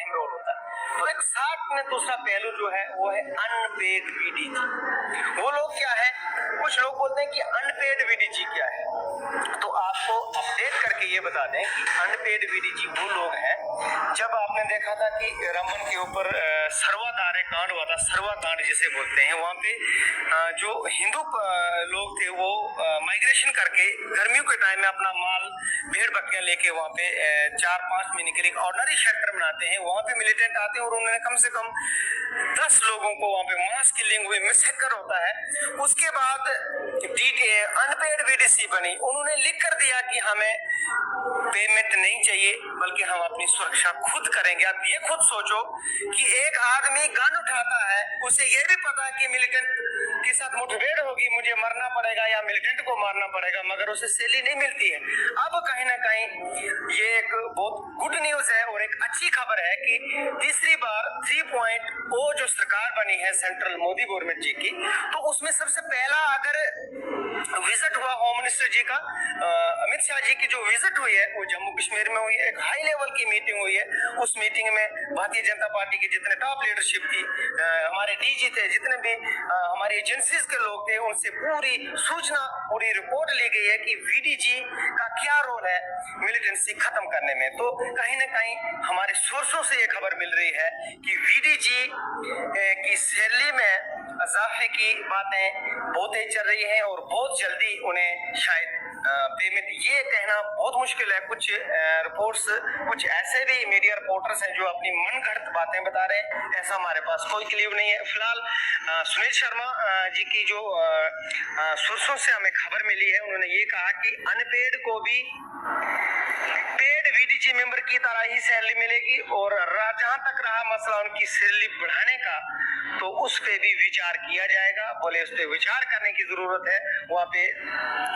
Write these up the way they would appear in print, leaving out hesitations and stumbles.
अहम रोल होता है। तो एक साथ में दूसरा पहलू जो है वो है अनपेड वीडीजी। वो लोग क्या है, कुछ लोग बोलते हैं कि अनपेड वीडीजी क्या है, तो आपको अपडेट करके ये बता दें कि अनपेड वीडीजी वो लोग हैं, जब आपने देखा था कि रमन के ऊपर सर्वाधार कांड हुआ था, सर्वा कांड जिसे बोलते हैं, वहाँ पे जो हिंदू लोग थे वो माइग्रेशन करके गर्मियों के टाइम में अपना माल भेड़ बकरियां लेके वहाँ पे 4-5 महीने के लिए ऑर्डनरी शेल्टर बनाते हैं। वहाँ पे मिलिटेंट आते हैं और उन्होंने कम से कम 10 लोगों को वहाँ पे मास किलिंग हुई, मैसेकर होता है। उसके बाद अनपेड वीडीसी बनी, उन्होंने लिख कर दिया कि हमें पेमेंट नहीं चाहिए बल्कि हम अपनी सुरक्षा खुद करेंगे। आप ये खुद सोचो कि एक आदमी गन उठाता है, उसे ये भी पता है कि मिलिटेंट के साथ मुठभेड़ होगी, मुझे मरना पड़ेगा या मिलिटेंट को मारना पड़ेगा, मगर उसे सैलरी नहीं मिलती है। अब कहीं ना कहीं ये एक बहुत गुड न्यूज है और एक अच्छी खबर है कि तीसरी बार 3.0 जो सरकार बनी है सेंट्रल मोदी गवर्नमेंट जी की, तो उसमें सबसे पहला अगर विजिट हुआ होम मिनिस्टर जी का, अमित शाह जी की जो विजिट हुई है वो जम्मू कश्मीर में हुई है। एक हाई लेवल की मीटिंग हुई है। उस मीटिंग में भारतीय जनता पार्टी की जितने टॉप लीडरशिप थी, हमारे डीजी थे, जितने भी हमारी एजेंसीज के लोग थे, उनसे पूरी सूचना, पूरी रिपोर्ट ली गई है कि वीडीजी का क्या रोल है मिलिटेंसी खत्म करने में। तो कहीं ना कहीं हमारे सोर्सों से ये खबर मिल रही है कि वीडीजी की सैलरी में इजाफे की बातें बहुत तेज चल रही हैं और बहुत जल्दी उन्हें शायद पेमेंट, ये कहना बहुत मुश्किल है। कुछ रिपोर्ट्स, कुछ ऐसे भी मीडिया रिपोर्टर्स हैं जो अपनी मनगढ़ंत बातें बता रहे हैं, ऐसा हमारे पास कोई क्लियर नहीं है। फिलहाल सुनील शर्मा जी की जो सोर्सों से हमें खबर मिली है, उन्होंने ये कहा कि अनपेड को भी पेड वीडीजी मेंबर की तरह ही सैलरी मिलेगी और जहां तक रहा मसला उनकी सैलरी बढ़ाने का, तो उस पे भी विचार किया जाएगा। बोले उस पे विचार करने की जरूरत है। वहाँ पे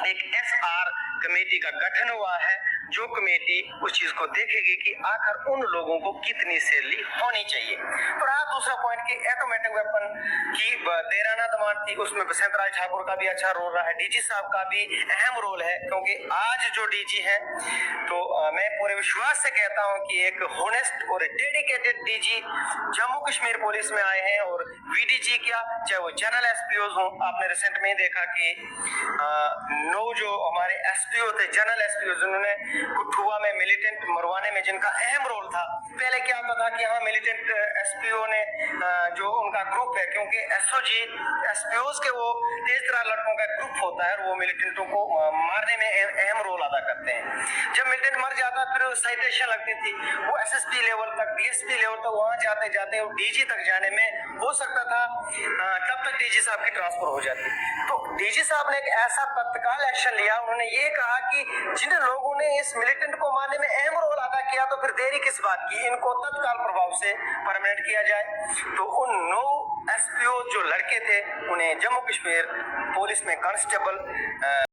एक एसआर कमेटी का गठन हुआ है, जो कमेटी उस चीज को देखेगी कि आखिर उन लोगों को कितनी सैलरी होनी चाहिए। तो रहा दूसरा पॉइंट की ऑटोमेटिक वेपन की देराना दमांड थी, उसमें बसंत राज ठाकुर का भी अच्छा रोल रहा है, डीजी साहब का भी अहम रोल है, क्योंकि आज जो डीजी है, तो मैं पूरे विश्वास से कहता हूं कि एक होनेस्ट और dedicated DG Jammu Kashmir police में आए हैं। और वीडीजी क्या, चाहे वो जनरल एसपीओज हो, आपने रिसेंट में देखा कि 9 जो हमारे एसपीओ थे, जनरल एसपीओ, जिन्होंने कुठुआ में मिलिटेंट मरवाने में जिनका अहम रोल था। पहले क्या होता था कि हाँ मिलिटेंट एसपीओ ने जो उनका ग्रुप है, क्योंकि एसओजी एसपीओज के वो तेज तरह लड़कों का ग्रुप होता है और वो मिलिटेंटों को मारने में अहम रोल अदा करते हैं। जब मिलिटेंट मर जाता फिर साइटेशन लगती थी, वो एसएसपी लेवल तक, डीएसपी लेवल तक, वहां जाते जाते वो डीजी तक जाने में हो सकता था तब तक डीजी साहब की ट्रांसफर हो जाती। तो डीजी साहब ने एक ऐसा तत्काल एक्शन लिया, उन्होंने ये कहा कि जिन लोगों ने इस मिलिटेंट को मारने में अहम रोल अदा किया, तो फिर देरी किस बात की, इनको तत्काल प्रभाव से परमानेंट किया जाए। तो उन 9 एसपीओ जो लड़के थे, उन्हें जम्मू कश्मीर पुलिस में कांस्टेबल